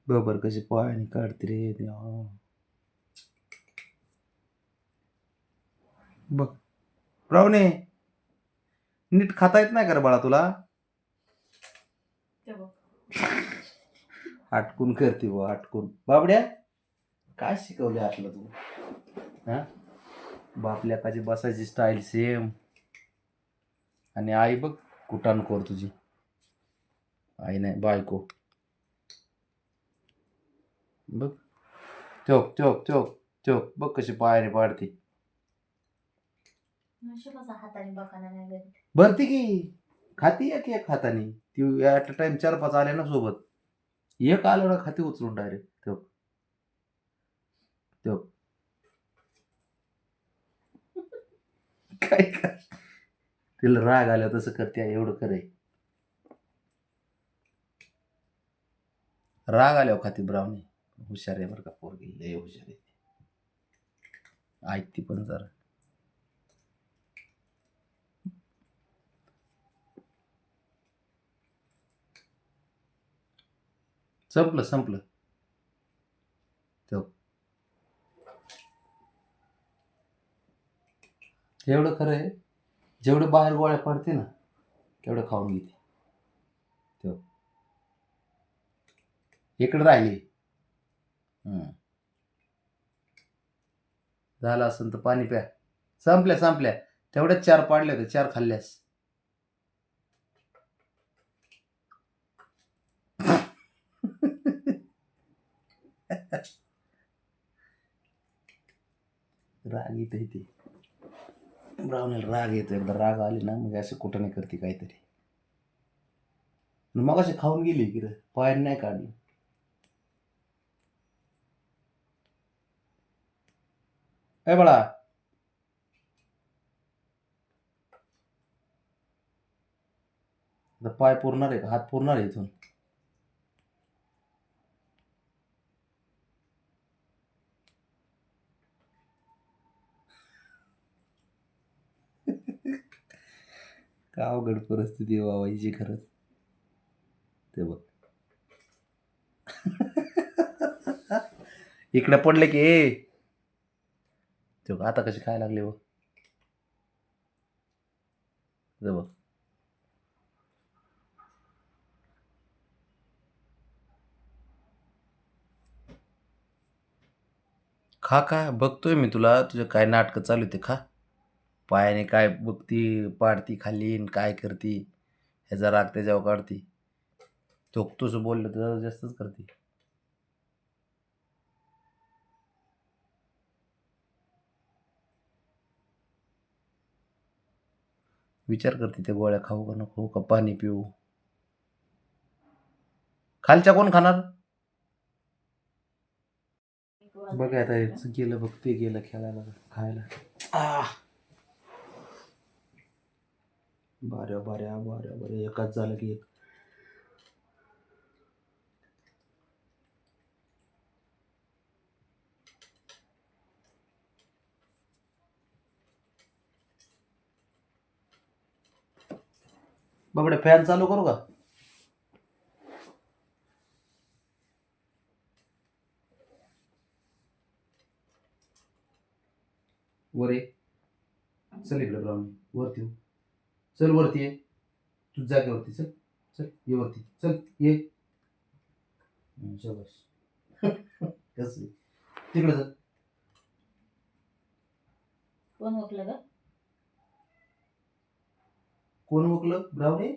बरोबर कशी पायाने काढते रे देवा. बघ रावणे, नीट खाता येत नाही का रे बाळा तुला? हटकून करते बा, हटकून. बाबड्या, काय शिकवले आपलं तू? हा, बापल्याकाची बसायची स्टाईल सेम. आणि आई बघ कुटाणखोर तुझी. आई नाही, बायको. बघ, चोक चोक चोक चोक, बघ कशी पायाने पाडते. भरती की खाती एक एक हाताने. ती ॲट अ टाइम 4-5 आल्या ना सोबत. एक आलं ना खाती उचलून डायरेक्ट. तो तो काय कर, तिला राग आला तसं करते. एवढं करे, राग आल्यावर खाती ब्राह्मणी. हुशार आहे बरं का पोरगी, लय हुशार आहे. ऐकती पण जरा. संपलं संपलं. तो एवढं खरं आहे, जेवढं बाहेर गोळ्या पडते ना तेवढं खाऊन घेते. तो इकडे राहिली. झालं असेल तर पाणी प्या. संपल्या संपल्या, तेवढ्याच 4 पाडल्या तर 4 खाल्ल्यास. राग येते ती ब्राह्मणाला, राग येतो. एकदा राग आली ना मग असं कुठं नाही करते काहीतरी. मग अशी खाऊन गेली की रे, पायाने नाही काढलं. ए बाळा, पाय पुरणार आहे का? हात पुरणार आहे इथून? का अवघड परिस्थिती बाबा हिची खरंच. ते बघ इकडे पडले की ते बघ आता कशी खायला लागली बघ. ते बघ, खा काय बघतोय मी तुला, तुझं काय नाटकं चालू ते खा. पायाने काय बघती, पाडती खाली आणि काय करती. ह्याचा राग त्याच्यावर काढती. तो तुझं बोललं तर जास्तच करते. विचार करते त्या गोळ्या खाऊ का नको, का पाणी पिऊ. खालच्या कोण खाणार? बघ आता गेलं, बघ ते गेलं खेळायला खायला. बऱ्या बऱ्या बऱ्या बऱ्या, एकाच झालं की एक. बाबडे फॅन चालू करू का? वर ये, चल इकडे ब्राऊन, वरती हो. चल वरती ये, तू जागेवरती चल. चल ये वरती, चल ये. शाबास. कस तिकडे चल. कोण ओळखलं ग? कोण ओळखलं ब्राऊनी?